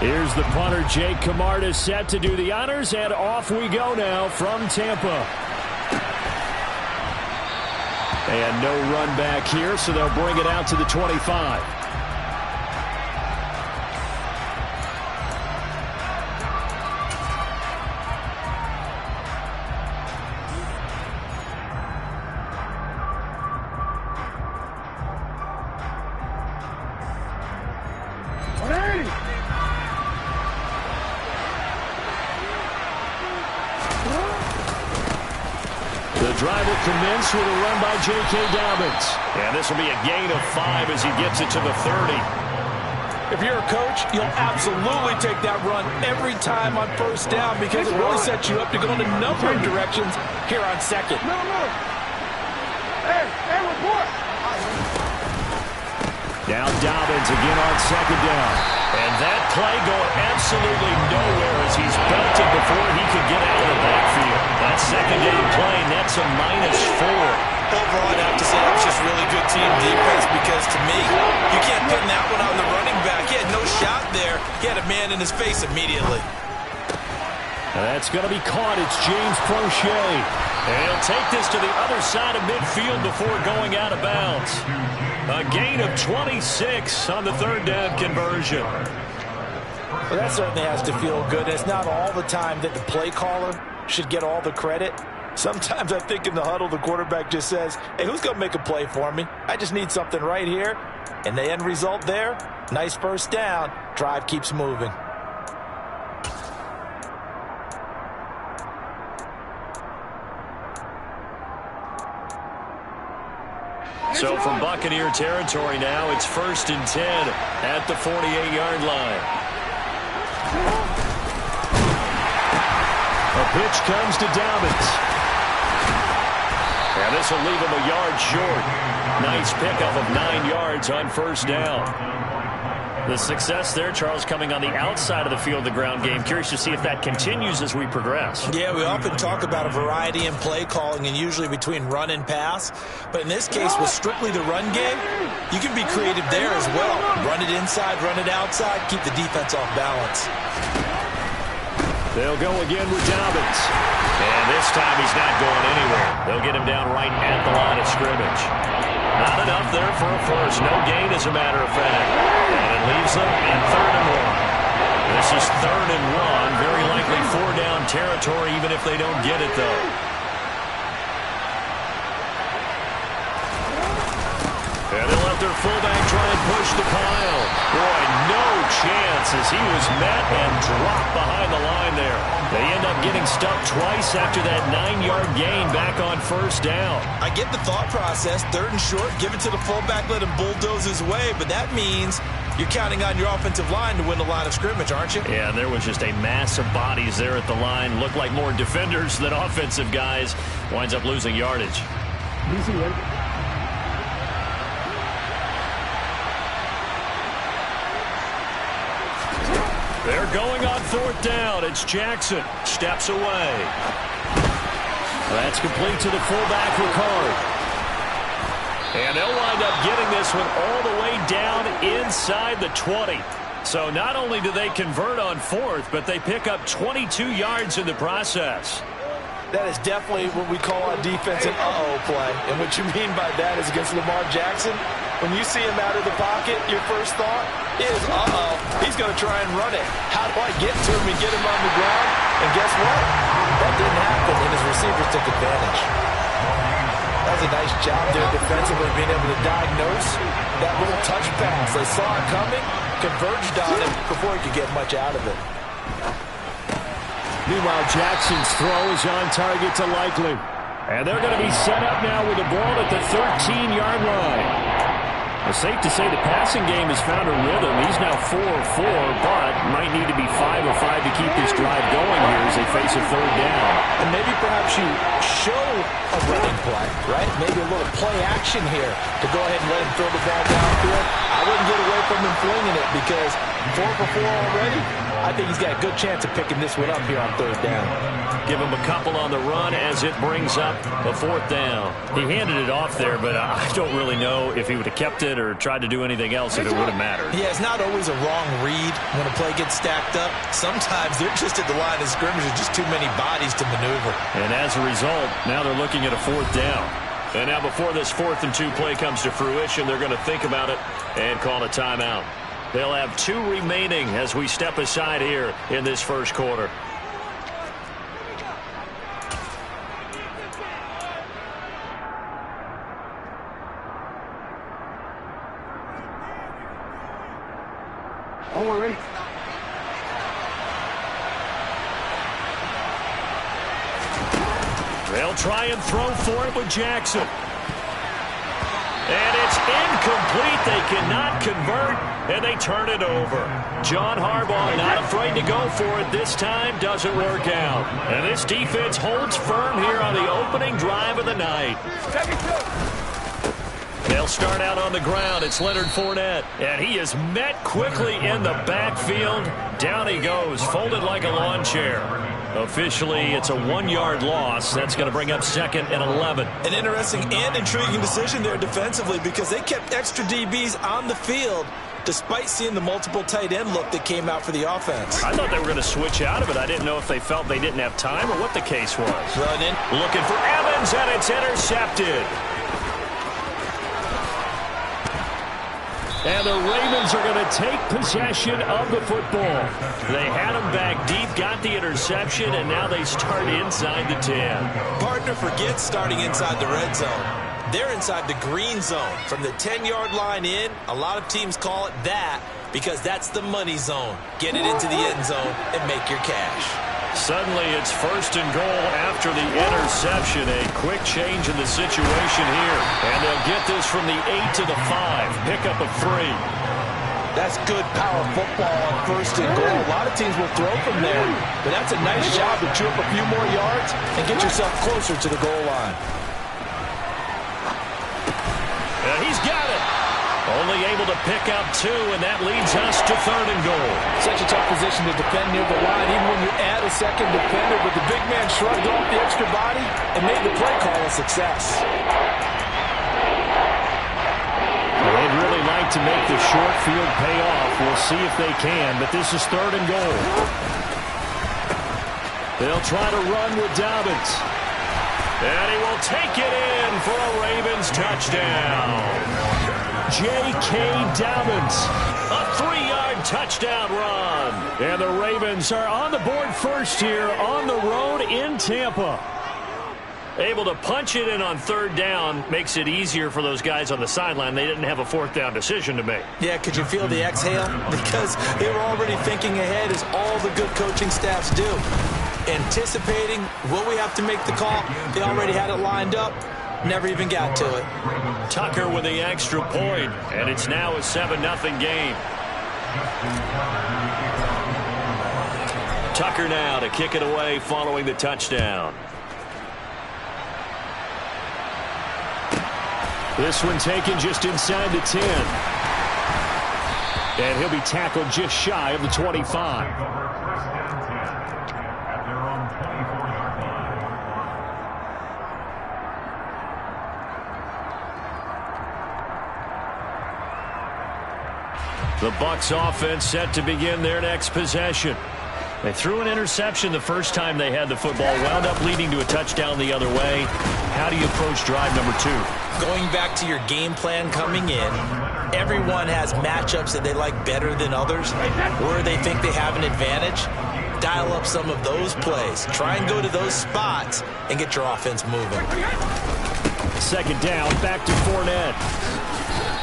Here's the punter, Jake Camarda, set to do the honors, and off we go now from Tampa. And no run back here, so they'll bring it out to the 25. Drive will commence with a run by J.K. Dobbins. And this will be a gain of 5 as he gets it to the 30. If you're a coach, you'll absolutely take that run every time on first down because it really sets you up to go in a number of directions here on second. Hey, report. Now Dobbins again on second down. And that play going absolutely nowhere as he's belted before he could get out of the backfield. That second down play, that's a -4. Overall, I'd have to say that was just really good team defense because, to me, you can't pin that one on the running back. He had no shot there. He had a man in his face immediately. And that's going to be caught. It's James Prochet. And he'll take this to the other side of midfield before going out of bounds. A gain of 26 on the third down conversion. Well, that certainly has to feel good. It's not all the time that the play caller should get all the credit. Sometimes I think in the huddle, the quarterback just says, hey, who's going to make a play for me? I just need something right here. And the end result there, nice first down. Drive keeps moving. So from Buccaneer territory now, it's 1st and 10 at the 48-yard line. A pitch comes to Dobbins. And this will leave him a yard short. Nice pickup of 9 yards on first down. The success there, Charles, coming on the outside of the field, the ground game. Curious to see if that continues as we progress. Yeah, we often talk about a variety in play calling and usually between run and pass. But in this case, with strictly the run game, you can be creative there as well. Run it inside, run it outside, keep the defense off balance. They'll go again with Dobbins. And this time he's not going anywhere. They'll get him down right at the line of scrimmage. Not enough there for a first. No gain, as a matter of fact. And it leaves them in 3rd and 1. This is 3rd and 1. Very likely 4-down territory, even if they don't get it, though. And they'll let their fullback try and push the pile. Boy, no chance as he was met and dropped behind the line there. They end up getting stuck twice after that 9-yard gain back on first down. I get the thought process. 3rd and short, give it to the fullback, let him bulldoze his way. But that means you're counting on your offensive line to win the line of scrimmage, aren't you? Yeah, there was just a mass of bodies there at the line. Looked like more defenders than offensive guys. Winds up losing yardage. Easy one. They're going on 4th down. It's Jackson. Steps away. That's complete to the fullback, Ricard. And they'll wind up getting this one all the way down inside the 20. So not only do they convert on 4th, but they pick up 22 yards in the process. That is definitely what we call on defense an uh-oh play. And what you mean by that is against Lamar Jackson, when you see him out of the pocket, your first thought is, uh-oh, he's going to try and run it. How do I get to him and get him on the ground? And guess what? That didn't happen, and his receivers took advantage. That was a nice job there defensively, being able to diagnose that little touch pass. They saw it coming, converged on him before he could get much out of it. Meanwhile, Jackson's throw is on target to Likely. And they're going to be set up now with the ball at the 13-yard line. It's safe to say the passing game has found a rhythm. He's now 4-4, but might need to be 5-5 to keep this drive going here as they face a 3rd down. And maybe perhaps you show a running play, right? Maybe a little play action here to go ahead and let him throw the ball downfield. I wouldn't get away from him flinging it because 4 for 4 already. I think he's got a good chance of picking this one up here on 3rd down. Give him a couple on the run as it brings up a 4th down. He handed it off there, but I don't really know if he would have kept it or tried to do anything else if it would have mattered. Yeah, it's not always a wrong read when a play gets stacked up. Sometimes they're just at the line of scrimmage with just too many bodies to maneuver. And as a result, now they're looking at a 4th down. And now before this 4th and 2 play comes to fruition, they're going to think about it and call a timeout. They'll have 2 remaining as we step aside here in this first quarter. Oh, we're ready. They'll try and throw for it with Jackson. And it's incomplete. They cannot convert, and they turn it over. John Harbaugh not afraid to go for it this time. Doesn't work out. And this defense holds firm here on the opening drive of the night. They'll start out on the ground. It's Leonard Fournette, and he is met quickly in the backfield. Down he goes, folded like a lawn chair. Officially, it's a 1-yard loss. That's going to bring up 2nd and 11. An interesting and intriguing decision there defensively because they kept extra DBs on the field despite seeing the multiple tight end look that came out for the offense. I thought they were going to switch out of it. I didn't know if they felt they didn't have time or what the case was. Running. Looking for Evans, and it's intercepted. And the Ravens are going to take possession of the football. They had him back deep, got the interception, and now they start inside the 10. Partner forgets starting inside the red zone. They're inside the green zone. From the 10-yard line in, a lot of teams call it that because that's the money zone. Get it into the end zone and make your cash. Suddenly it's 1st and goal after the interception. A quick change in the situation here. And they'll get this from the 8 to the 5. Pickup of 3. That's good power football on 1st and goal. A lot of teams will throw from there, but that's a nice job to chew up a few more yards and get yourself closer to the goal line. And he's got it. Only able to pick up 2, and that leads us to 3rd and goal. Such a tough position to defend near the line, even when you add a second defender, but the big man shrugged off the extra body and made the play call a success. Well, they'd really like to make the short field pay off. We'll see if they can, but this is 3rd and goal. They'll try to run with Dobbins. And he will take it in for a Ravens touchdown. J.K. Dobbins, a 3-yard touchdown run. And the Ravens are on the board first here on the road in Tampa. Able to punch it in on 3rd down makes it easier for those guys on the sideline. They didn't have a 4th down decision to make. Yeah, could you feel the exhale? Because they were already thinking ahead as all the good coaching staffs do. Anticipating, will we have to make the call? They already had it lined up. Never even got to it. Tucker with the extra point, and it's now a 7-0 game. Tucker now to kick it away following the touchdown. This one taken just inside the 10. And he'll be tackled just shy of the 25. The Bucs offense set to begin their next possession. They threw an interception the first time they had the football, wound up leading to a touchdown the other way. How do you approach drive number 2? Going back to your game plan coming in, everyone has matchups that they like better than others, where they think they have an advantage. Dial up some of those plays. Try and go to those spots and get your offense moving. 2nd down, back to Fournette.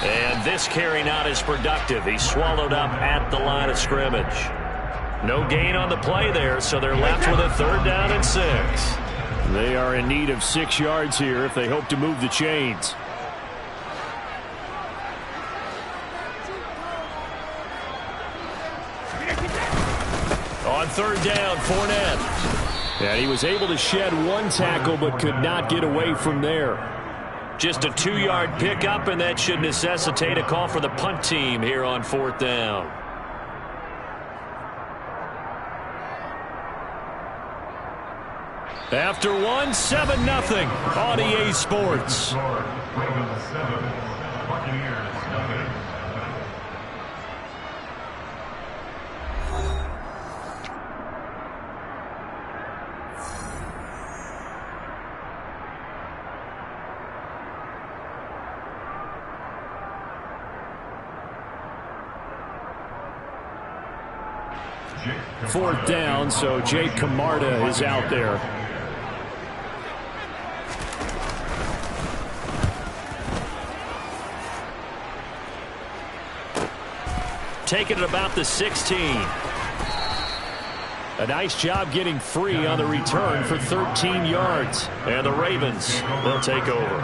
And this carry not as productive. He's swallowed up at the line of scrimmage. No gain on the play there, so they're left with a 3rd down and 6. They are in need of 6 yards here if they hope to move the chains. On 3rd down, Fournette. And he was able to shed 1 tackle but could not get away from there. Just a 2-yard pickup, and that should necessitate a call for the punt team here on 4th down. After one, 7-0 on EA Sports. Ravens 7, Buccaneers nothing. Fourth down, so Jake Camarda is out there. Taking it about the 16. A nice job getting free on the return for 13 yards. And the Ravens, they'll take over.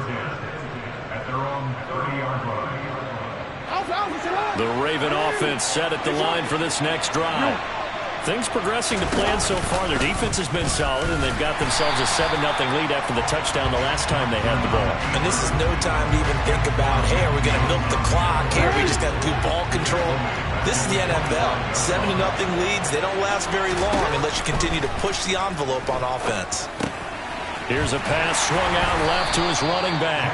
At their own 30-yard line. The Raven offense set at the line for this next drive. Things progressing to plan so far. Their defense has been solid, and they've got themselves a 7-0 lead after the touchdown the last time they had the ball. And this is no time to even think about, hey, are we going to milk the clock? Hey, are we just going to do ball control? This is the NFL. 7-0 leads, they don't last very long unless you continue to push the envelope on offense. Here's a pass swung out left to his running back.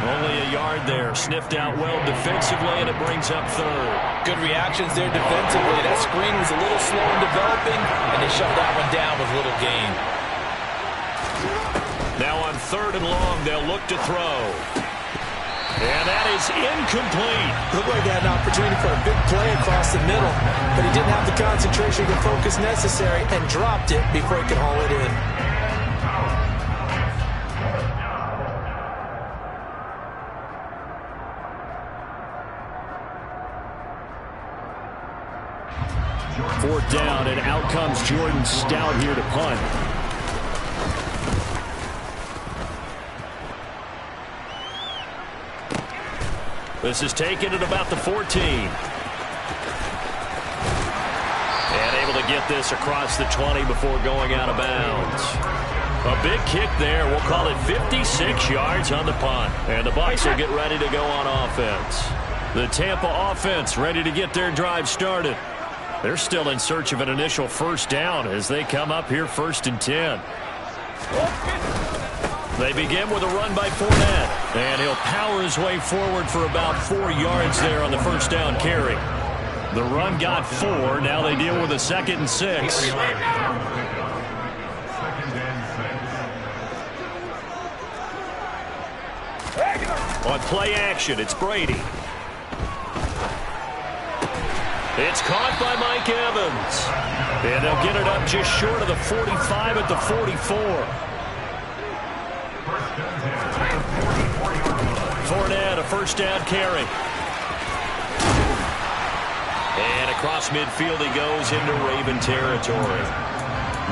Only a yard there. Sniffed out well defensively, and it brings up third. Good reactions there defensively. That screen was a little slow in developing, and they shut that one down with little gain. Now on third and long, they'll look to throw. And that is incomplete. Looked like they had an opportunity for a big play across the middle, but he didn't have the concentration or the focus necessary and dropped it before he could haul it in. Fourth down, and out comes Jordan Stout here to punt. This is taken at about the 14. And able to get this across the 20 before going out of bounds. A big kick there. We'll call it 56 yards on the punt. And the Bucs will get ready to go on offense. The Tampa offense ready to get their drive started. They're still in search of an initial first down as they come up here 1st and 10. They begin with a run by Fournette, and he'll power his way forward for about 4 yards there on the first down carry. The run got 4. Now they deal with a 2nd and 6. On play action, it's Brady. It's caught by Mike Evans. And they'll get it up just short of the 45 at the 44. Fournette, a first down carry. And across midfield he goes into Raven territory.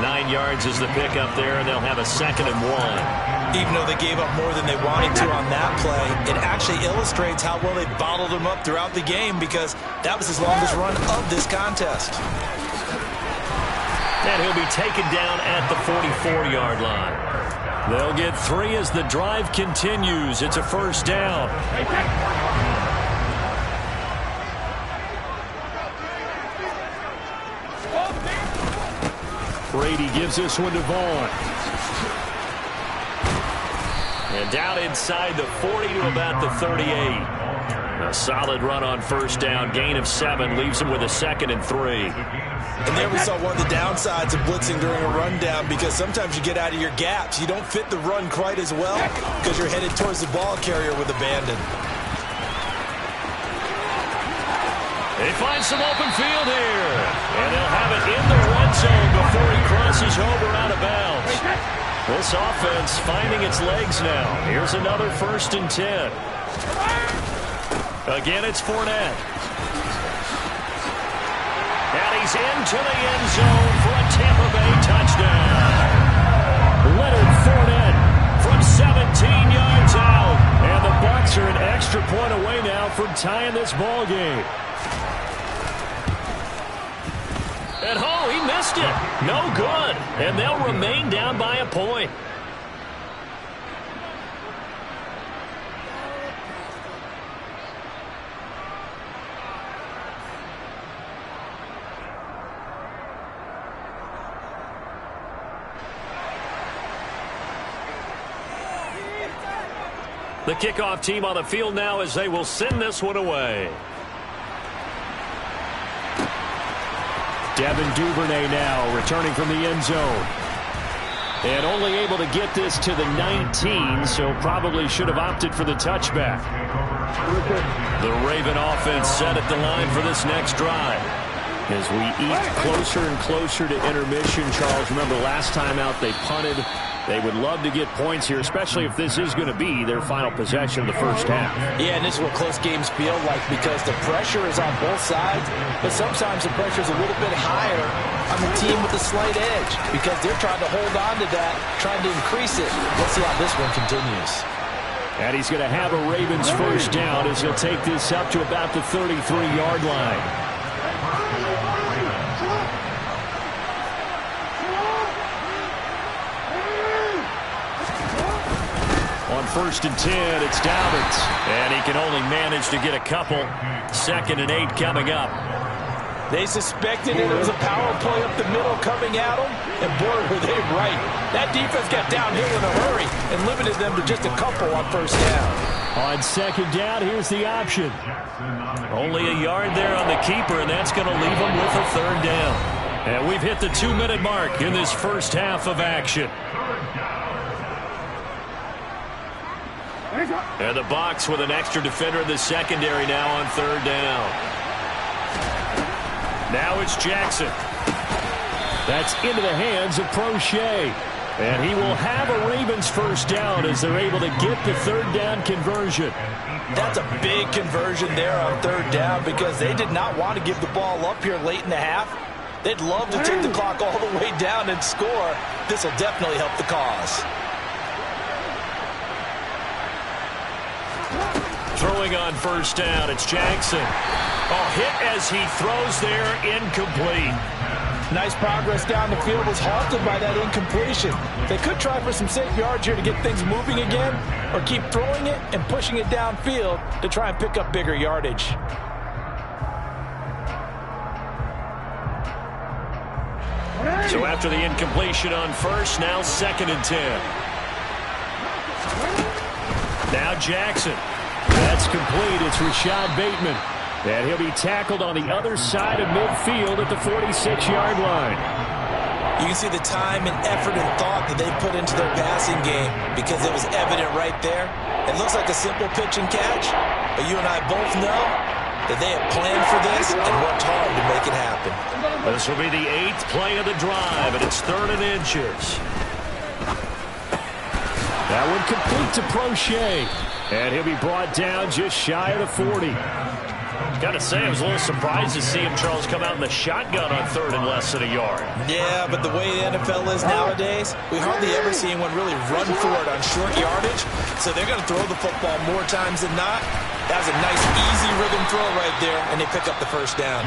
9 yards is the pickup there, and they'll have a 2nd and 1. Even though they gave up more than they wanted to on that play, it actually illustrates how well they bottled them up throughout the game because that was his longest run of this contest. And he'll be taken down at the 44-yard line. They'll get 3 as the drive continues. It's a first down. Brady gives this one to Vaughn. And down inside the 40 to about the 38. A solid run on first down. Gain of 7 leaves him with a 2nd and 3. And there we saw one of the downsides of blitzing during a rundown because sometimes you get out of your gaps. You don't fit the run quite as well because you're headed towards the ball carrier with abandon. They find some open field here. And they'll have it in the red zone before he crosses over out of bounds. This offense finding its legs now. Here's another 1st and 10. Again, it's Fournette. And he's into the end zone for a Tampa Bay touchdown. Leonard Fournette from 17 yards out. And the Bucs are an extra point away now from tying this ball game. And oh, he missed it. No good. And they'll remain down by a point. The kickoff team on the field now as they will send this one away. Devin Duvernay now returning from the end zone. And only able to get this to the 19, so probably should have opted for the touchback. The Raven offense set at the line for this next drive. As we eat closer and closer to intermission, Charles, remember last time out they punted. They would love to get points here, especially if this is going to be their final possession of the first half. Yeah, and this is what close games feel like because the pressure is on both sides, but sometimes the pressure is a little bit higher on the team with a slight edge because they're trying to hold on to that, trying to increase it. Let's see how this one continues. And he's going to have a Ravens first down as he'll take this up to about the 33-yard line. On 1st and 10, it's Dobbins. And he can only manage to get a couple. 2nd and 8 coming up. They suspected it was a power play up the middle coming at them, and boy, were they right. That defense got downhill in a hurry and limited them to just a couple on 1st down. On 2nd down, here's the option. Only a yard there on the keeper, and that's going to leave them with a 3rd down. And we've hit the 2-minute mark in this first half of action. And the box with an extra defender in the secondary now on 3rd down. Now it's Jackson. That's into the hands of Prochet. And he will have a Ravens first down as they're able to get the 3rd down conversion. That's a big conversion there on 3rd down because they did not want to give the ball up here late in the half. They'd love to take the clock all the way down and score. This will definitely help the cause. Throwing on 1st down, it's Jackson. Hit as he throws there, incomplete. Nice progress down the field was halted by that incompletion. They could try for some safe yards here to get things moving again, or keep throwing it and pushing it downfield to try and pick up bigger yardage. So after the incompletion on 1st, now 2nd and 10. Now Jackson. That's complete. It's Rashad Bateman. And he'll be tackled on the other side of midfield at the 46-yard line. You can see the time and effort and thought that they put into their passing game because it was evident right there. It looks like a simple pitch and catch, but you and I both know that they have planned for this and worked hard to make it happen. This will be the 8th play of the drive, and it's 3rd and inches. That one complete to Prochet. And he'll be brought down just shy of the 40. Got to say, I was a little surprised to see him, Charles, come out in the shotgun on 3rd and less than a yard. Yeah, but the way the NFL is nowadays, we hardly ever see anyone really run for it on short yardage. So they're going to throw the football more times than not. That was a nice, easy rhythm throw right there, and they pick up the 1st down.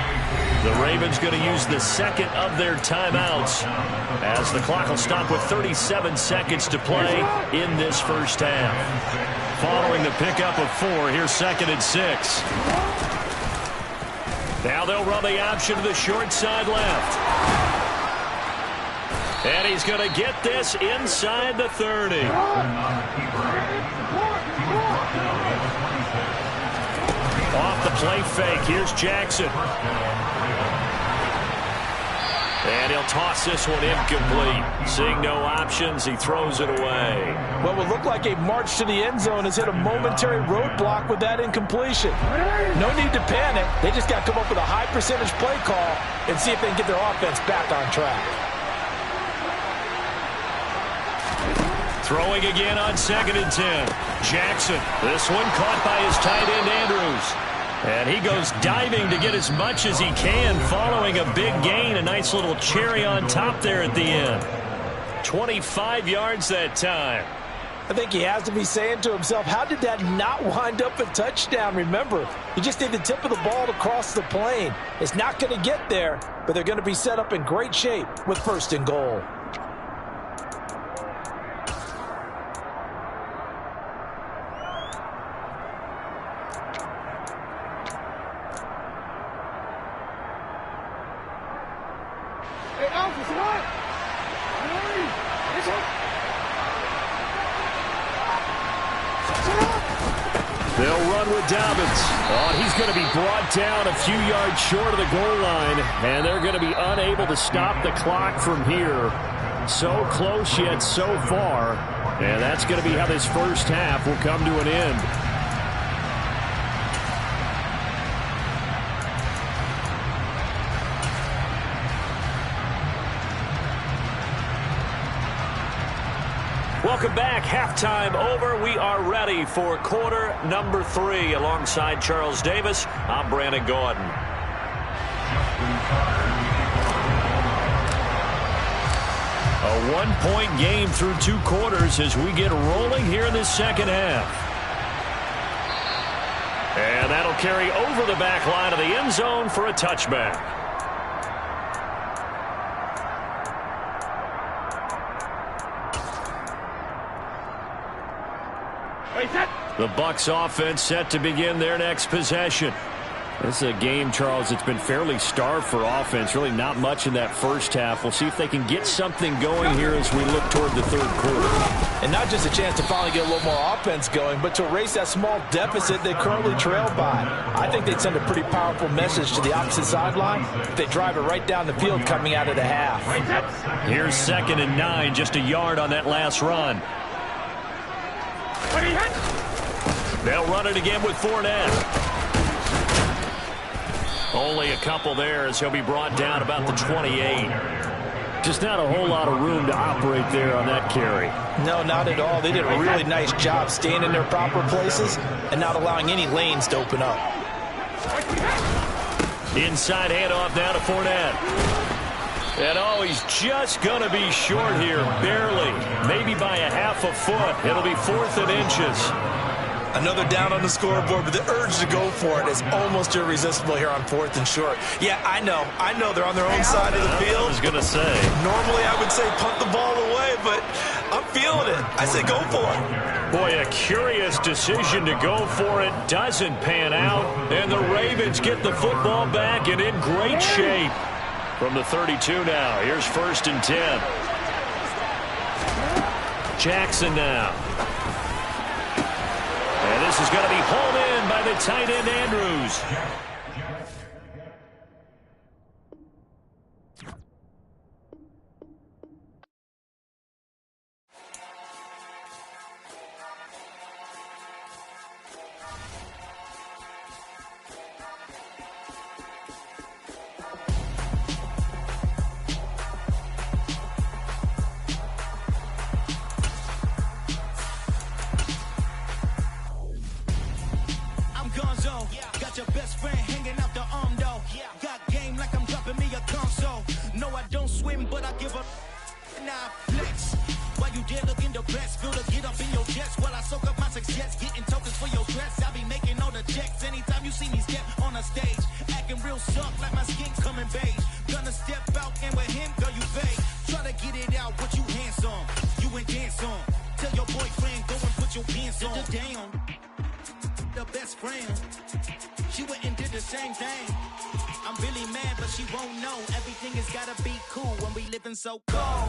The Ravens going to use the 2nd of their timeouts as the clock will stop with 37 seconds to play in this first half. Following the pickup of 4, here's 2nd and 6. Now they'll run the option to the short side left. And he's going to get this inside the 30. Off the play fake, here's Jackson. And he'll toss this one incomplete. Seeing no options, he throws it away. What would look like a march to the end zone has hit a momentary roadblock with that incompletion. No need to panic. They just got to come up with a high percentage play call and see if they can get their offense back on track. Throwing again on 2nd and 10. Jackson. This one caught by his tight end, Andrews. And he goes diving to get as much as he can following a big gain. A nice little cherry on top there at the end. 25 yards that time. I think he has to be saying to himself, how did that not wind up a touchdown? Remember, you just need the tip of the ball to cross the plane. It's not going to get there, but they're going to be set up in great shape with 1st and goal. They'll run with Dobbins. Oh, he's going to be brought down a few yards short of the goal line, and they're going to be unable to stop the clock from here. So close yet so far, and that's going to be how this first half will come to an end. Welcome back. Halftime over. We are ready for quarter number 3. Alongside Charles Davis, I'm Brandon Gordon. A one-point game through 2 quarters as we get rolling here in this second half. And that'll carry over the back line of the end zone for a touchback. The Bucs offense set to begin their next possession. This is a game, Charles, that's been fairly starved for offense. Really not much in that first half. We'll see if they can get something going here as we look toward the third quarter. And not just a chance to finally get a little more offense going, but to erase that small deficit they currently trail by. I think they'd send a pretty powerful message to the opposite sideline if they drive it right down the field coming out of the half. Here's 2nd and 9, just a yard on that last run. They'll run it again with Fournette. Only a couple there as he'll be brought down about the 28. Just not a whole lot of room to operate there on that carry. No, not at all. They did a really nice job staying in their proper places and not allowing any lanes to open up. Inside handoff now to Fournette. And oh, he's just going to be short here, barely. Maybe by a half a foot. It'll be 4th and inches. Another down on the scoreboard, but the urge to go for it is almost irresistible here on 4th and short. Yeah, I know they're on their own side of the field. I was going to say. Normally I would say punt the ball away, but I'm feeling it. I say go for it. Boy, a curious decision to go for it doesn't pan out, and the Ravens get the football back and in great shape. From the 32 now, here's 1st and 10. Jackson now. And this is going to be hauled in by the tight end, Andrews. Got your best friend hanging out the arm though. Got game like I'm dropping me a console. No, I don't swim, but I give up. Nah, flex. While you there looking the best, feel to get up in your chest while I soak up my success, getting tokens for your dress. I be making all the checks anytime you see me step on a stage, acting real soft like my skin coming beige. Gonna step out and with him, girl, you fake. Try to get it out, what you handsome, you ain't dance on. Tell your boyfriend go and put your pants on. Down. The best friend, she went and did the same thing. I'm really mad, but she won't know. Everything has gotta be cool when we living so cold.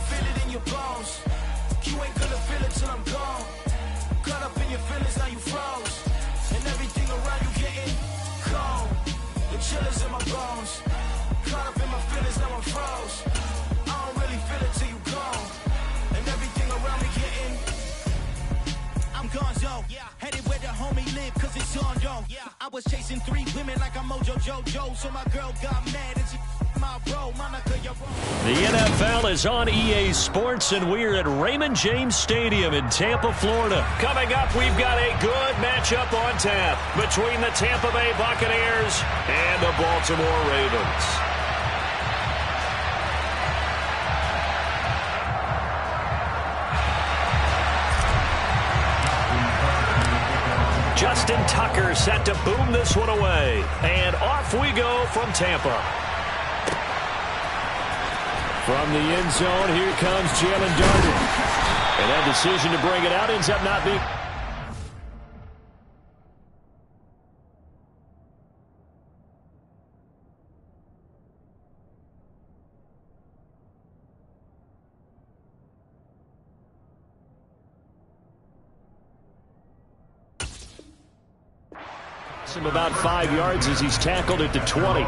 Feel it in your bones. You ain't gonna feel it till I'm gone. Caught up in your feelings, now you froze. And everything around you getting cold. The chillers in my bones. Caught up in my feelings, now I'm froze. I don't really feel it till you gone. And everything around me getting, I'm gonzo. Headed where the homie live, cause it's on, yo. I was chasing 3 women like I'm Mojo Jojo, so my girl got mad and she my bro, Monica, your bro. The NFL is on EA Sports, and we're at Raymond James Stadium in Tampa, Florida. Coming up, we've got a good matchup on tap between the Tampa Bay Buccaneers and the Baltimore Ravens. Justin Tucker set to boom this one away. And off we go from Tampa. From the end zone, here comes Jalen Darden. And that decision to bring it out ends up not being... Him about 5 yards as he's tackled at the 20.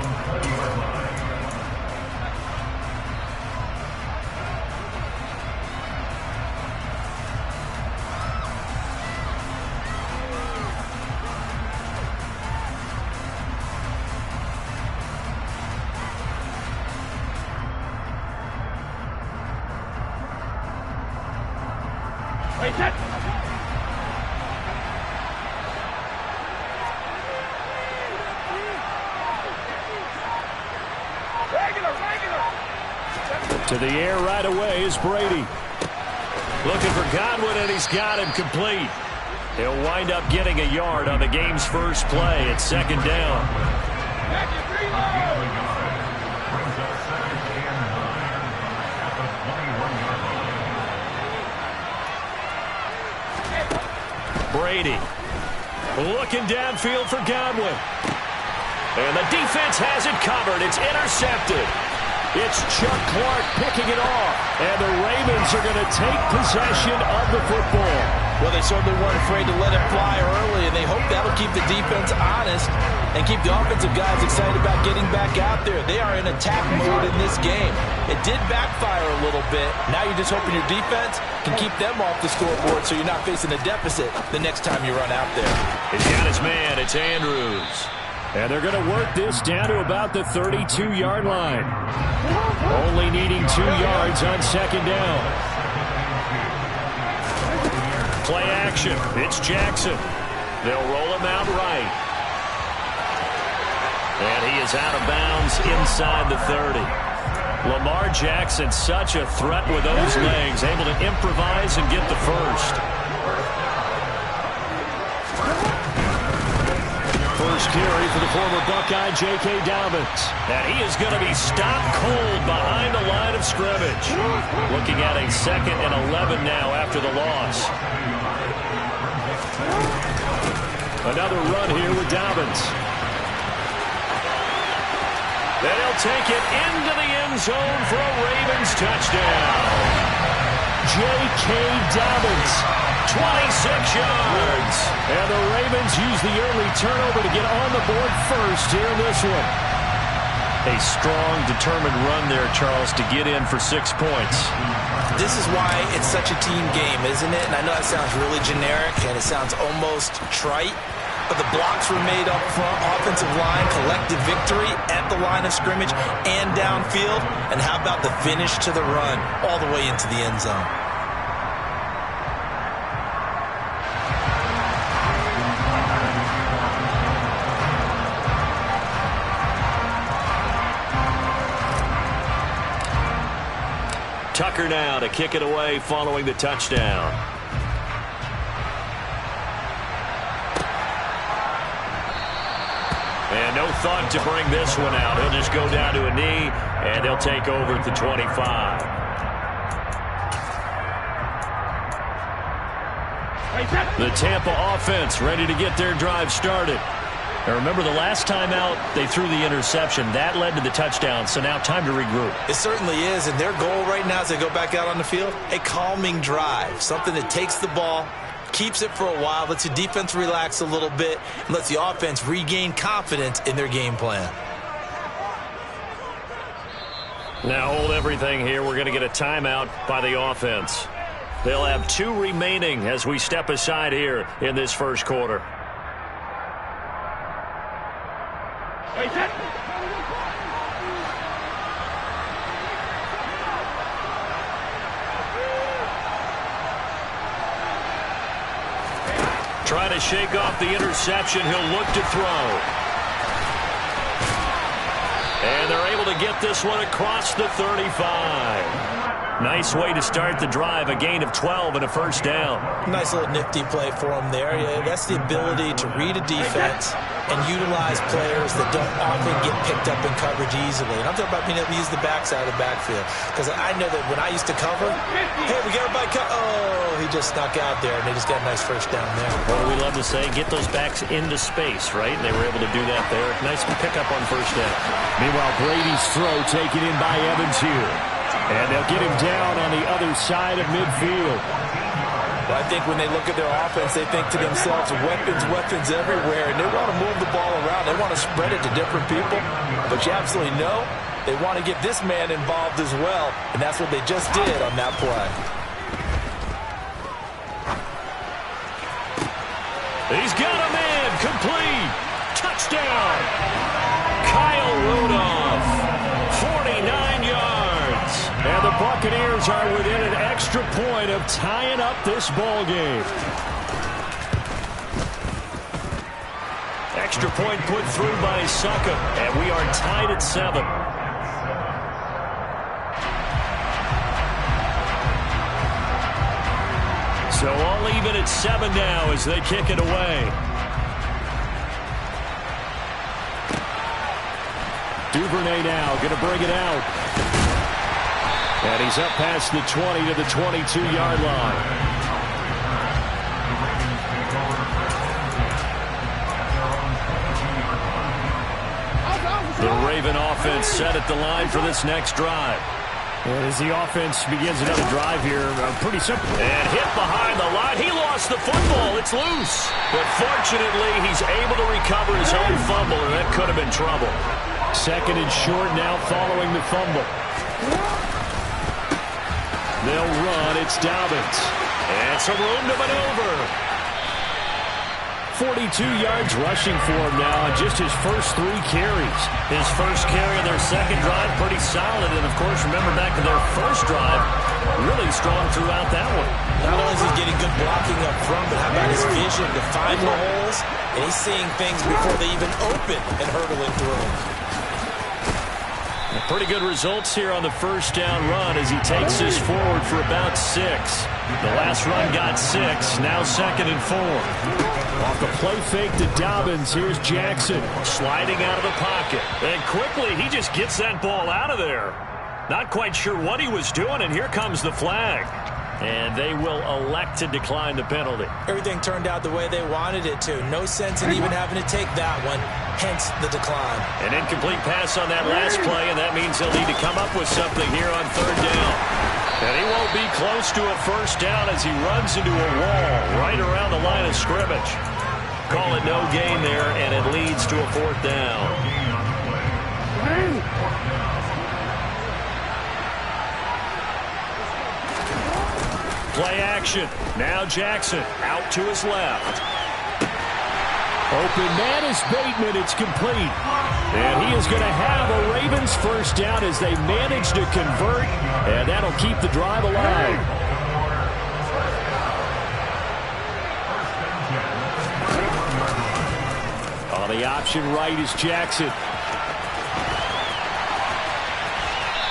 To the air right away is Brady. Looking for Godwin, and he's got him complete. He'll wind up getting a yard on the game's first play at second down. Brady looking downfield for Godwin. And the defense has it covered. It's intercepted. It's Chuck Clark picking it off. And the Ravens are going to take possession of the football. Well, they certainly weren't afraid to let it fly early, and they hope that'll keep the defense honest and keep the offensive guys excited about getting back out there. They are in attack mode in this game. It did backfire a little bit. Now you're just hoping your defense can keep them off the scoreboard so you're not facing a deficit the next time you run out there. He's got his man. It's Andrews. And they're going to work this down to about the 32-yard line. Only needing 2 yards on second down. Play action. It's Jackson. They'll roll him out right. And he is out of bounds inside the 30. Lamar Jackson, such a threat with those legs, able to improvise and get the first. First carry for the former Buckeye, J.K. Dobbins. And he is going to be stopped cold behind the line of scrimmage. Looking at a 2nd and 11 now after the loss. Another run here with Dobbins. They'll take it into the end zone for a Ravens touchdown. J.K. Dobbins, 26 yards. And the Ravens use the early turnover to get on the board first here in this one. A strong, determined run there, Charles, to get in for 6 points. This is why it's such a team game, isn't it? And I know that sounds really generic and it sounds almost trite, but the blocks were made up front, offensive line, collective victory at the line of scrimmage and downfield. And how about the finish to the run all the way into the end zone? Tucker now to kick it away following the touchdown. And no thought to bring this one out. He'll just go down to a knee, and they'll take over at the 25. The Tampa offense ready to get their drive started. Now remember, the last time out, they threw the interception. That led to the touchdown, so now time to regroup. It certainly is, and their goal right now as they go back out on the field, a calming drive, something that takes the ball, keeps it for a while, lets the defense relax a little bit, and lets the offense regain confidence in their game plan. Now hold everything here. We're going to get a timeout by the offense. They'll have 2 remaining as we step aside here in this first quarter. Trying to shake off the interception. He'll look to throw. And they're able to get this one across the 35. Nice way to start the drive. A gain of 12 and a first down. Nice little nifty play for him there. Yeah, that's the ability to read a defense and utilize players that don't often get picked up in coverage easily. And I'm talking about being able to use the backside of the backfield. Because I know that when I used to cover, hey, we got a bike. Oh, he just snuck out there, and they just got a nice first down there. What do we love to say? Get those backs into space, right? And they were able to do that there. Nice pickup on first down. Meanwhile, Brady's throw taken in by Evans here. And they'll get him down on the other side of midfield. Well, I think when they look at their offense, they think to themselves, weapons, weapons everywhere, and they want to move the ball around. They want to spread it to different people. But you absolutely know they want to get this man involved as well, and that's what they just did on that play. He's got him in. Complete. Touchdown. Kyle Rudolph. 49 yards. And the Buccaneers are within an extra point of tying up this ball game. Extra point put through by Succa, and we are tied at 7. So all even at 7 now as they kick it away. Duvernay now going to bring it out. And he's up past the 20 to the 22-yard line. The Raven offense set at the line for this next drive. And as the offense begins another drive here, pretty simple. And hit behind the line. He lost the football. It's loose. But fortunately, he's able to recover his own fumble, and that could have been trouble. Second and short now following the fumble. They'll run. It's Dobbins. And some room to maneuver. 42 yards rushing for him now on just his first 3 carries. His first carry of their second drive, pretty solid. And, of course, remember back to their first drive, really strong throughout that one. Not only is he getting good blocking up front, but how about his vision to find the holes? And he's seeing things before they even open and hurdling through them. Pretty good results here on the first down run as he takes this forward for about 6. The last run got 6, now 2nd and 4. Off the play fake to Dobbins, here's Jackson. Sliding out of the pocket. And quickly, he just gets that ball out of there. Not quite sure what he was doing, and here comes the flag. And they will elect to decline the penalty. Everything turned out the way they wanted it to. No sense in even having to take that one, hence the decline. An incomplete pass on that last play, and that means they'll need to come up with something here on 3rd down. And he won't be close to a first down as he runs into a wall right around the line of scrimmage. Call it no gain there, and it leads to a 4th down. Play action. Now Jackson out to his left. Open man is Bateman. It's complete. And he is going to have a Ravens first down as they manage to convert. And that'll keep the drive alive. On the option right is Jackson.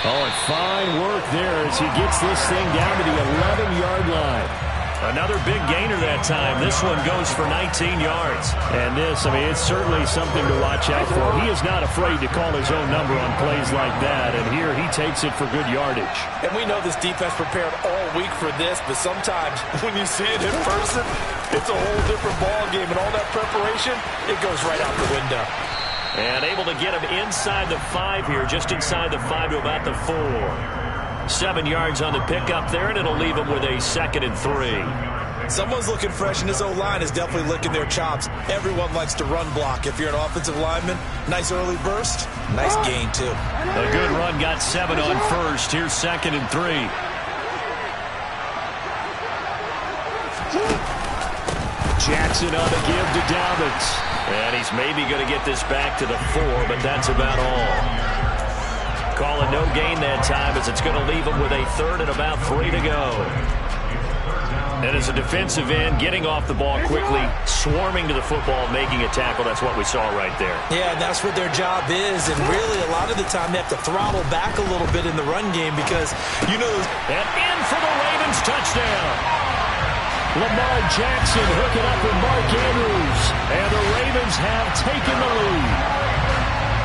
Oh, and fine work there as he gets this thing down to the 11-yard line. Another big gainer that time. This one goes for 19 yards. And this, I mean, it's certainly something to watch out for. He is not afraid to call his own number on plays like that. And here he takes it for good yardage. And we know this defense prepared all week for this, but sometimes when you see it in person, it's a whole different ball game. And all that preparation, it goes right out the window. And able to get him inside the 5 here, just inside the 5 to about the 4. 7 yards on the pickup there, and it'll leave him with a 2nd and 3. Someone's looking fresh, and his O-line is definitely licking their chops. Everyone likes to run block. If you're an offensive lineman, nice early burst, nice gain, too. A good run, got 7 on first. Here's 2nd and 3. Jackson on the give to Dobbins. And he's maybe going to get this back to the 4, but that's about all. Call it no gain that time as it's going to leave him with a 3rd and about 3 to go. And as a defensive end, getting off the ball quickly, swarming to the football, making a tackle, that's what we saw right there. Yeah, that's what their job is, and really a lot of the time they have to throttle back a little bit in the run game because, you know... And in for the Ravens touchdown. Lamar Jackson hooking up with Mark Andrews. And the Ravens have taken the lead.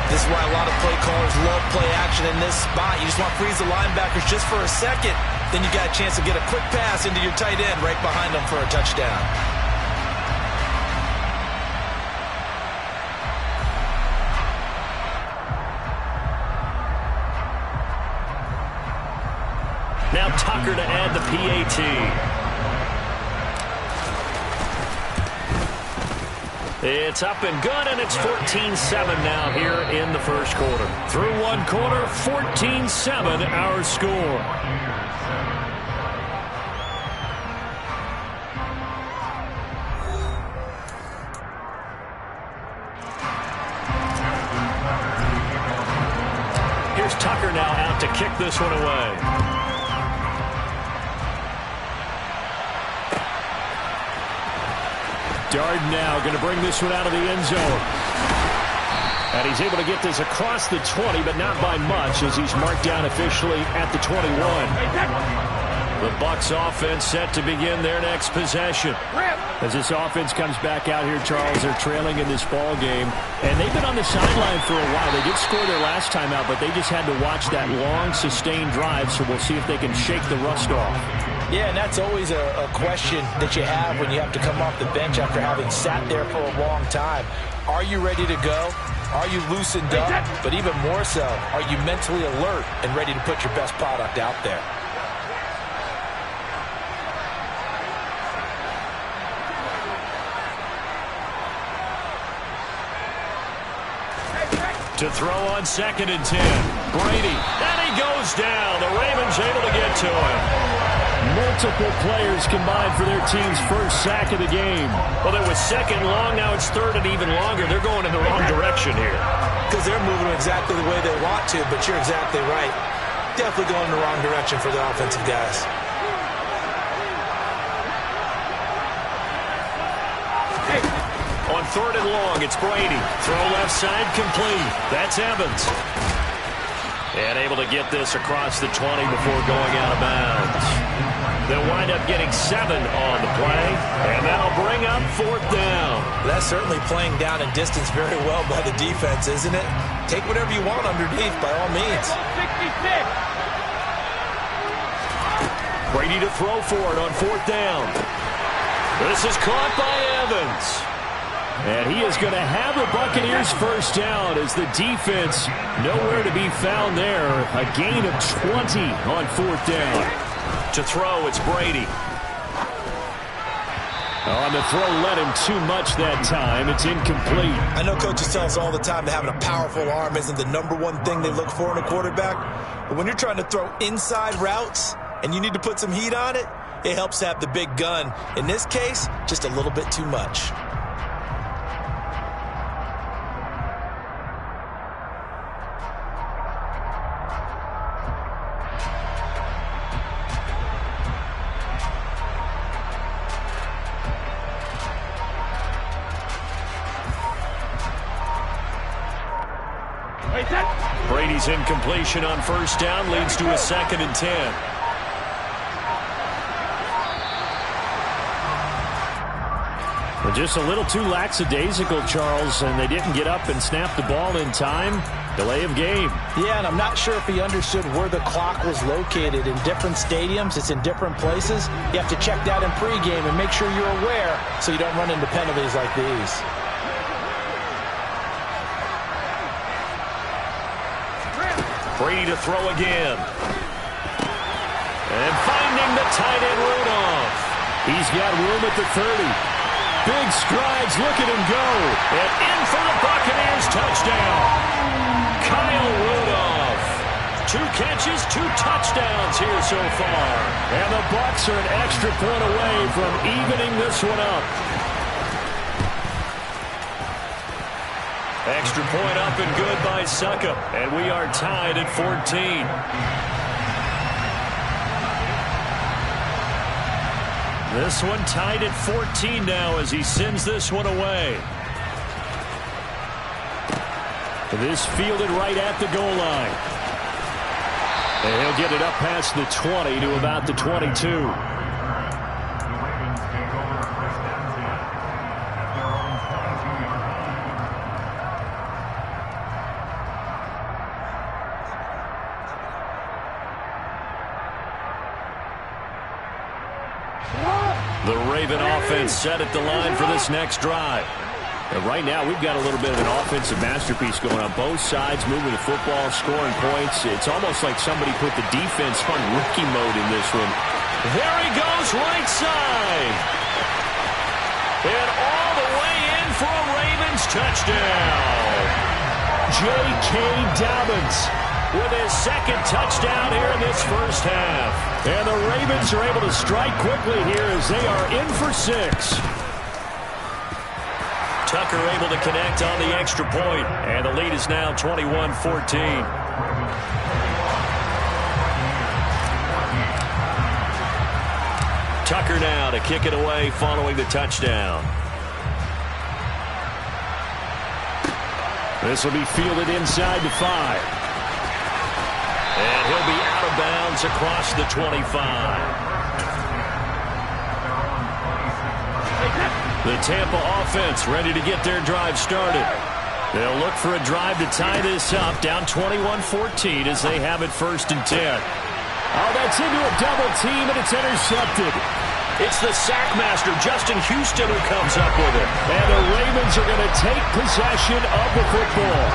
This is why a lot of play callers love play action in this spot. You just want to freeze the linebackers just for a second. Then you got a chance to get a quick pass into your tight end right behind them for a touchdown. Now Tucker to add the PAT. It's up and good, and it's 14-7 now here in the first quarter. Through one quarter, 14-7 our score. Here's Tucker now out to kick this one away. Dard now going to bring this one out of the end zone. And he's able to get this across the 20, but not by much, as he's marked down officially at the 21. The Bucs offense set to begin their next possession. As this offense comes back out here, Charles, they're trailing in this ball game. And they've been on the sideline for a while. They did score their last time out, but they just had to watch that long, sustained drive, so we'll see if they can shake the rust off. Yeah, and that's always a question that you have when you have to come off the bench after having sat there for a long time. Are you ready to go? Are you loosened up? But even more so, are you mentally alert and ready to put your best product out there? To throw on 2nd and 10. Brady. And he goes down. The Ravens able to get to him. Multiple players combined for their team's first sack of the game. Well, it was 2nd long. Now it's 3rd and even longer. They're going in the wrong direction here. Because they're moving exactly the way they want to, but you're exactly right. Definitely going in the wrong direction for the offensive guys. On 3rd and long, it's Brady. Throw left side complete. That's Evans. And able to get this across the 20 before going out of bounds. They'll wind up getting 7 on the play, and that'll bring up 4th down. That's certainly playing down in distance very well by the defense, isn't it? Take whatever you want underneath, by all means. Brady to throw for it on 4th down. This is caught by Evans. And he is going to have the Buccaneers first down as the defense nowhere to be found there. A gain of 20 on 4th down. To throw, it's Brady. On the throw, led him too much that time. It's incomplete. I know coaches tell us all the time that having a powerful arm isn't the #1 thing they look for in a quarterback. But when you're trying to throw inside routes and you need to put some heat on it, it helps to have the big gun. In this case, just a little bit too much. Brady's incompletion on 1st down leads to a 2nd and 10. Well, just a little too lackadaisical, Charles, and they didn't get up and snap the ball in time. Delay of game. Yeah, and I'm not sure if he understood where the clock was located. In different stadiums, it's in different places. You have to check that in pregame and make sure you're aware so you don't run into penalties like these. Brady to throw again. And finding the tight end Rudolph. He's got room at the 30. Big strides, look at him go. And in for the Buccaneers touchdown. Kyle Rudolph. 2 catches, 2 touchdowns here so far. And the Bucs are an extra point away from evening this one up. Extra point up and good by Suckup. And we are tied at 14. This one tied at 14 now as he sends this one away. This fielded right at the goal line. And he'll get it up past the 20 to about the 22. The Raven offense set at the line for this next drive. And right now, we've got a little bit of an offensive masterpiece going on both sides, moving the football, scoring points. It's almost like somebody put the defense on rookie mode in this one. There he goes, right side. And all the way in for a Ravens touchdown. J.K. Dobbins with his second touchdown here in this first half. And the Ravens are able to strike quickly here as they are in for 6. Tucker able to connect on the extra point, and the lead is now 21-14. Tucker now to kick it away following the touchdown. This will be fielded inside the 5. And he'll be out of bounds across the 25. The Tampa offense ready to get their drive started. They'll look for a drive to tie this up, down 21-14 as they have it 1st and 10. Oh, that's into a double team, and it's intercepted. It's the sackmaster, Justin Houston, who comes up with it. And the Ravens are going to take possession of the football.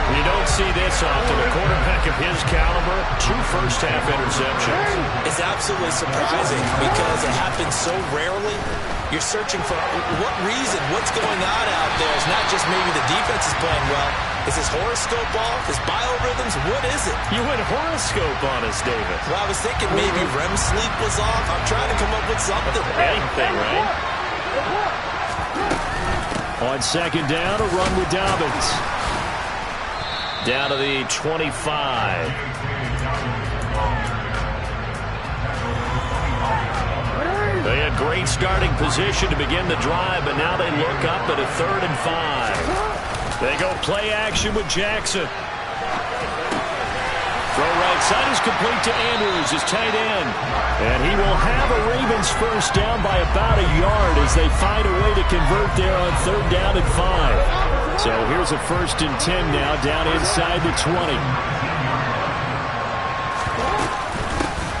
You don't see this often. A quarterback of his caliber, 2 first-half interceptions. It's absolutely surprising because it happens so rarely. You're searching for what reason, what's going on out there. It's not just maybe the defense is playing well. Is his horoscope off? His biorhythms? What is it? You went horoscope on us, David. Well, I was thinking maybe REM sleep was off. I'm trying to come up with something. Anything, right? On 2nd down, a run with Dobbins. Down to the 25. They had great starting position to begin the drive, but now they look up at a 3rd and 5. They go play action with Jackson. Throw right side is complete to Andrews, his tight end. And he will have a Ravens first down by about a yard as they find a way to convert there on 3rd down and 5. So here's a 1st and 10 now, down inside the 20.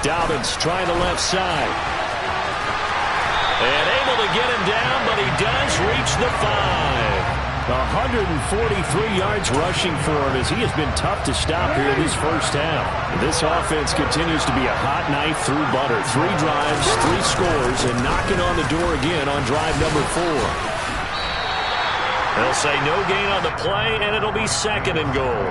Dobbins trying the left side. And able to get him down, but he does reach the 5. 143 yards rushing for him as he has been tough to stop here in this first half. This offense continues to be a hot knife through butter. 3 drives, 3 scores, and knocking on the door again on drive number 4. They'll say no gain on the play, and it'll be 2nd and goal.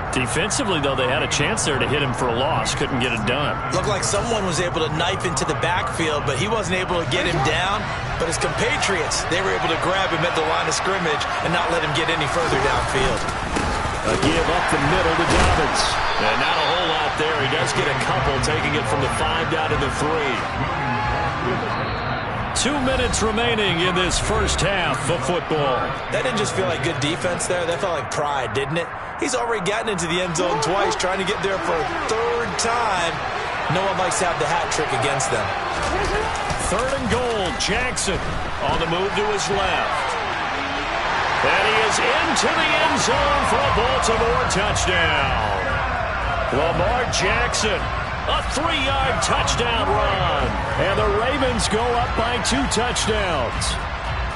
Defensively, though, they had a chance there to hit him for a loss. Couldn't get it done. Looked like someone was able to knife into the backfield, but he wasn't able to get him down. But his compatriots, they were able to grab him at the line of scrimmage and not let him get any further downfield. A give up the middle to Dobbins. And not a whole lot there. He does get a couple, taking it from the 5 down to the 3. 2 minutes remaining in this first half of football. That didn't just feel like good defense there. That felt like pride, didn't it? He's already gotten into the end zone twice, trying to get there for a 3rd time. No one likes to have the hat trick against them. 3rd and goal. Jackson on the move to his left. And he is into the end zone for a Baltimore touchdown. Lamar Jackson. A 3-yard touchdown run. And the Ravens go up by 2 touchdowns.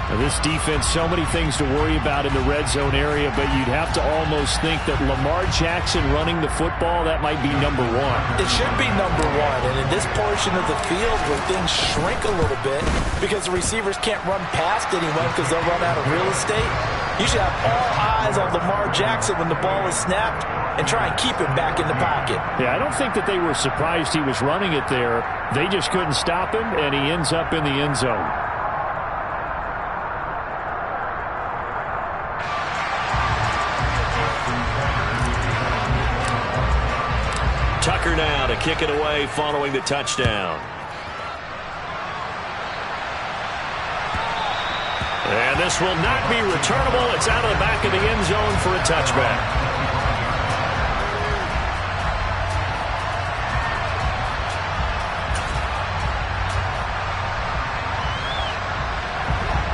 Now this defense, so many things to worry about in the red zone area, but you'd have to almost think that Lamar Jackson running the football, that might be number 1. It should be number 1. And in this portion of the field where things shrink a little bit because the receivers can't run past anyone because they'll run out of real estate, you should have all eyes on Lamar Jackson when the ball is snapped and try and keep him back in the pocket. Yeah, I don't think that they were surprised he was running it there. They just couldn't stop him, and he ends up in the end zone. Tucker now to kick it away following the touchdown. And this will not be returnable. It's out of the back of the end zone for a touchback.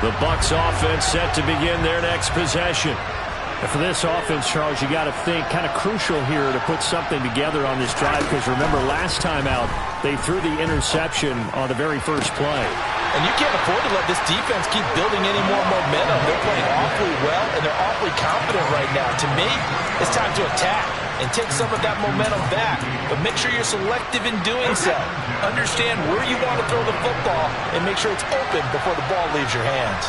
The Bucs offense set to begin their next possession. And for this offense, Charles, you got to think kind of crucial here to put something together on this drive because remember last time out they threw the interception on the very first play. And you can't afford to let this defense keep building any more momentum. They're playing awfully well, and they're awfully confident right now. To me, it's time to attack and take some of that momentum back. But make sure you're selective in doing so. Understand where you want to throw the football and make sure it's open before the ball leaves your hands.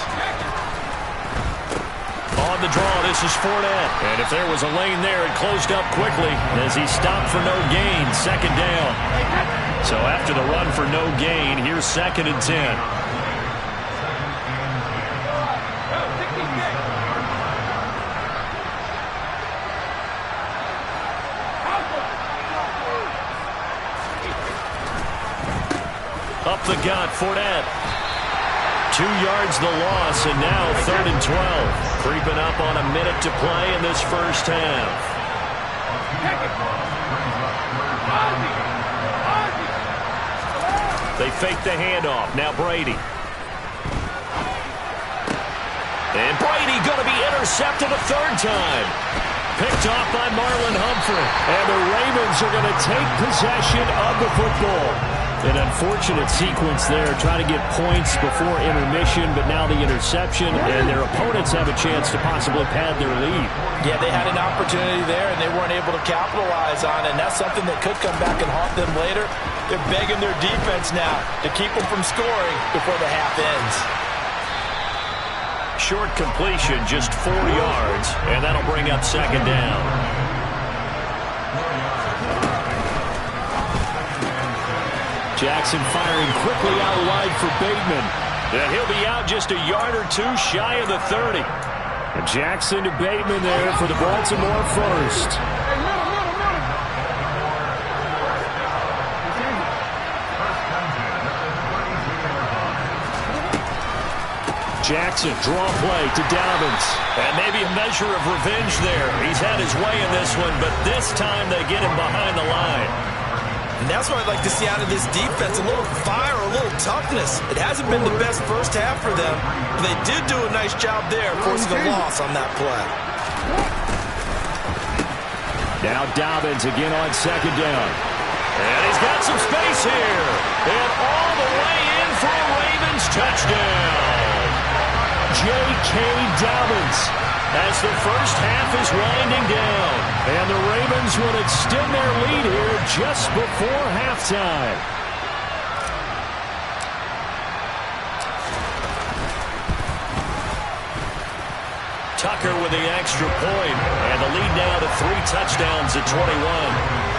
on the draw. This is Fournette. And if there was a lane there, it closed up quickly as he stopped for no gain. 2nd down. So after the run for no gain, here's 2nd and 10. Up the gut, Fournette. 2 yards the loss, and now 3rd and 12. Creeping up on a minute to play in this first half. They fake the handoff. Now Brady. And Brady going to be intercepted a 3rd time. Picked off by Marlon Humphrey. And the Ravens are going to take possession of the football. An unfortunate sequence there, trying to get points before intermission, but now the interception, and their opponents have a chance to possibly pad their lead. Yeah, they had an opportunity there, and they weren't able to capitalize on it, and that's something that could come back and haunt them later. They're begging their defense now to keep them from scoring before the half ends. Short completion, just 4 yards, and that'll bring up 2nd down. Jackson firing quickly out wide for Bateman. And he'll be out just a yard or 2 shy of the 30. And Jackson to Bateman there for the Baltimore first. Jackson, draw play to Dobbins. And maybe a measure of revenge there. He's had his way in this one, but this time they get him behind the line. And that's what I'd like to see out of this defense, a little fire, a little toughness. It hasn't been the best first half for them, but they did do a nice job there, forcing a loss on that play. Now Dobbins again on 2nd down. And he's got some space here. And all the way in for a Ravens touchdown. J.K. Dobbins as the first half is winding down. And the Ravens will extend their lead here just before halftime. Tucker with the extra point, and the lead now to 3 touchdowns at 21.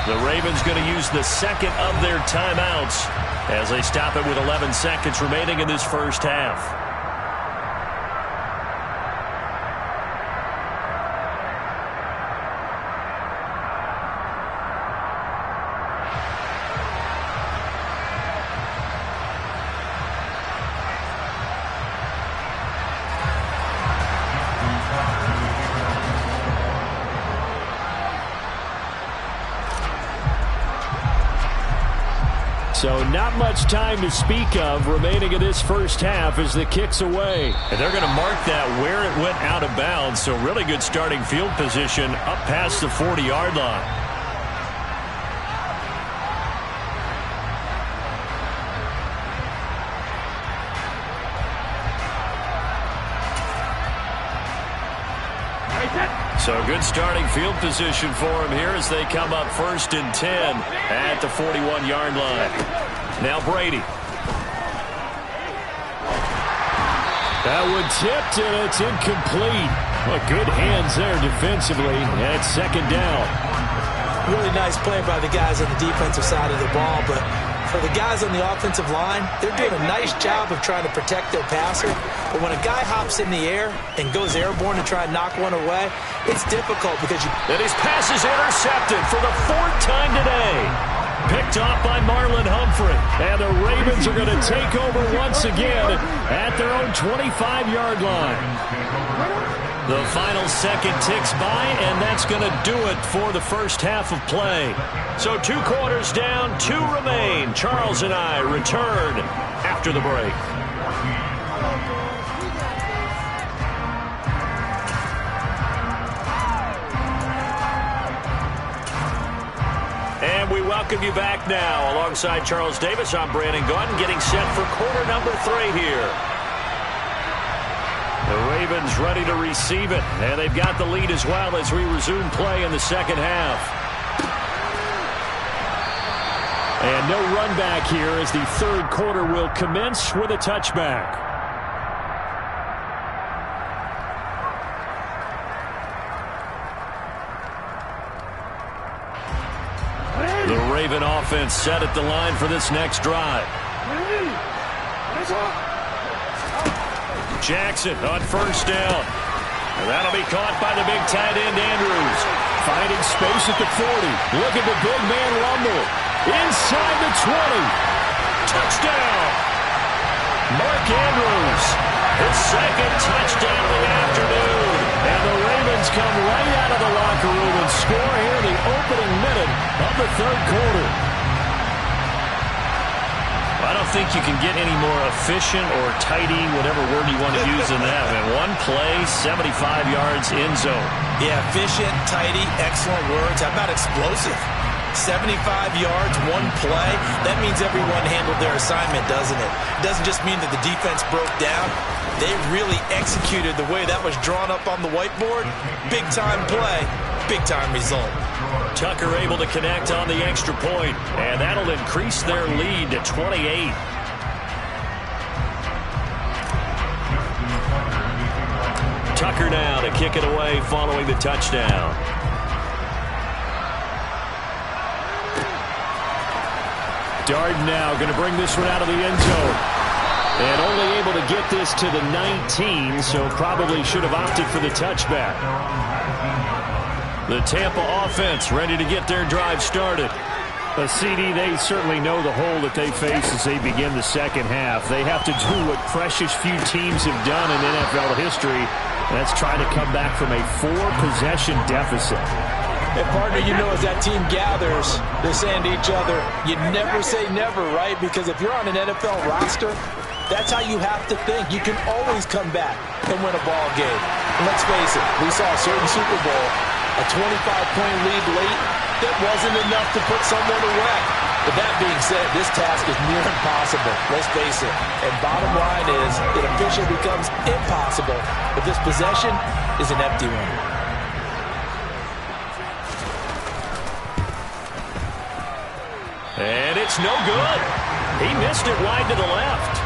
The Ravens going to use the 2nd of their timeouts as they stop it with 11 seconds remaining in this first half. So not much time to speak of remaining in this first half as the kick's away. And they're going to mark that where it went out of bounds. So really good starting field position up past the 40-yard line. So good starting field position for him here as they come up 1st and 10 at the 41-yard line. Now Brady. That one tipped, and it's incomplete. Well, good hands there defensively, and it's 2nd down. Really nice play by the guys on the defensive side of the ball, but for the guys on the offensive line, they're doing a nice job of trying to protect their passer. But when a guy hops in the air and goes airborne to try and knock one away, it's difficult because you... And his pass is intercepted for the 4th time today. Picked off by Marlon Humphrey. And the Ravens are going to take over once again at their own 25-yard line. The final second ticks by, and that's going to do it for the first half of play. So 2 quarters down, 2 remain. Charles and I return after the break. And we welcome you back now. Alongside Charles Davis, I'm Brandon Gunn, getting set for quarter number 3 here. The Ravens ready to receive it, and they've got the lead as well as we resume play in the second half. And no run back here as the third quarter will commence with a touchback. The Raven offense set at the line for this next drive. Jackson on first down. And that'll be caught by the big tight end, Andrews. Finding space at the 40. Look at the big man rumble. Inside the 20. Touchdown. Mark Andrews. His second touchdown of the afternoon. And the Ravens come right out of the locker room and score here in the opening minute of the third quarter. I don't think you can get any more efficient or tidy, whatever word you want to use in that. And one play, 75 yards in zone. Yeah, efficient, tidy, excellent words. How about explosive? 75 yards, one play. That means everyone handled their assignment, doesn't it? It doesn't just mean that the defense broke down. They really executed the way that was drawn up on the whiteboard. Big-time play, big-time result. Tucker able to connect on the extra point, and that'll increase their lead to 28. Tucker now to kick it away following the touchdown. Darden now going to bring this one out of the end zone. And only able to get this to the 19, so probably should have opted for the touchback. The Tampa offense ready to get their drive started. A CD, they certainly know the hole that they face as they begin the second half. They have to do what precious few teams have done in NFL history. That's trying to come back from a 4-possession deficit. And partner, you know, as that team gathers, they're saying to each other, you never say never, right? Because if you're on an NFL roster, that's how you have to think. You can always come back and win a ball game. And let's face it, we saw a certain Super Bowl, a 25-point lead late, that wasn't enough to put someone away. But that being said, this task is near impossible. Let's face it. And bottom line is, it officially becomes impossible if this possession is an empty one. And it's no good. He missed it wide to the left.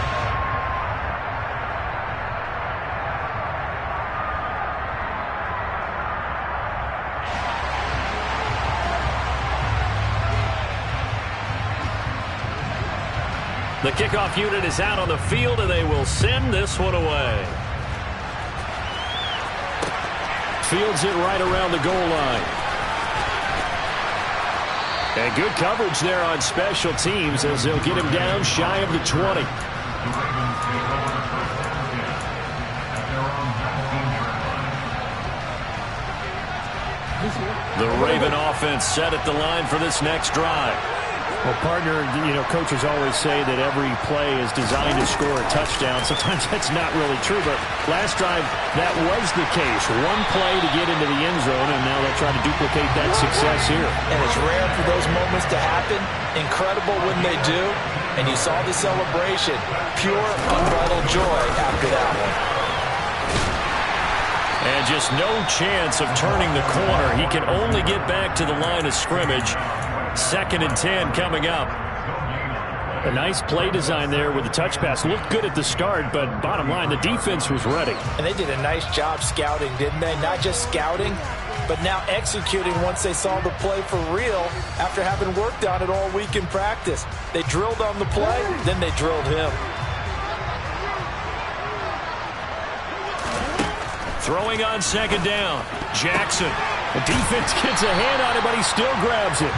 The kickoff unit is out on the field, and they will send this one away. Fields it right around the goal line. And good coverage there on special teams as they'll get him down shy of the 20. The Raven offense set at the line for this next drive. Well, partner, you know, coaches always say that every play is designed to score a touchdown. Sometimes that's not really true, but last drive, that was the case. One play to get into the end zone, and now they'll try to duplicate that success here. And it's rare for those moments to happen. Incredible when they do. And you saw the celebration. Pure, unbridled joy after that one. And just no chance of turning the corner. He can only get back to the line of scrimmage. 2nd and 10 coming up. A nice play design there with the touch pass. Looked good at the start, but bottom line, the defense was ready. And they did a nice job scouting, didn't they? Not just scouting, but now executing once they saw the play for real after having worked on it all week in practice. They drilled on the play, then they drilled him. Throwing on 2nd down. Jackson. The defense gets a hand on it, but he still grabs it.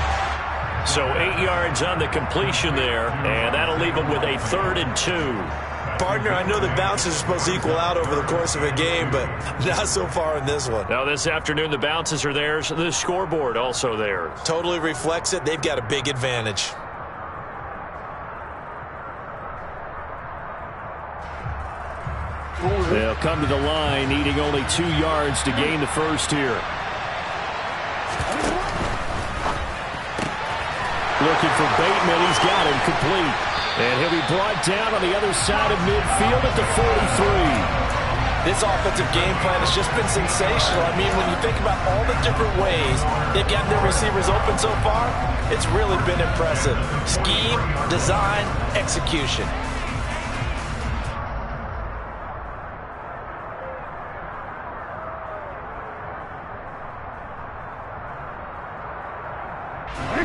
So 8 yards on the completion there, and that'll leave him with a 3rd and 2. Partner, I know the bounces are supposed to equal out over the course of a game, but not so far in this one. Now this afternoon, the bounces are theirs. The scoreboard also there. Totally reflects it. They've got a big advantage. They'll come to the line, needing only 2 yards to gain the first here. Looking for Bateman. He's got him complete. And he'll be brought down on the other side of midfield at the 43. This offensive game plan has just been sensational. I mean, when you think about all the different ways they've gotten their receivers open so far, It's really been impressive. Scheme, design, execution.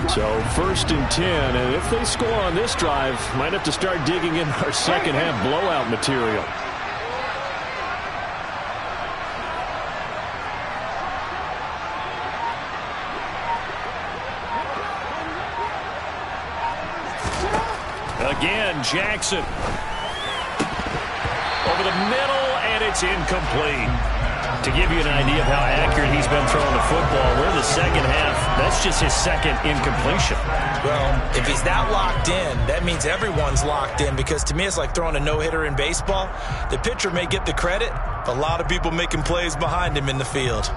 So 1st and 10, and if they score on this drive, might have to start digging in our second half blowout material. Again, Jackson. Over the middle, and it's incomplete. To give you an idea of how accurate he's been throwing the football, we're in the second half. That's just his second incompletion. Well, if he's that locked in, that means everyone's locked in, because to me it's like throwing a no-hitter in baseball. The pitcher may get the credit, but a lot of people making plays behind him in the field.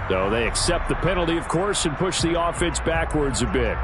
So they accept the penalty, of course, and push the offense backwards a bit.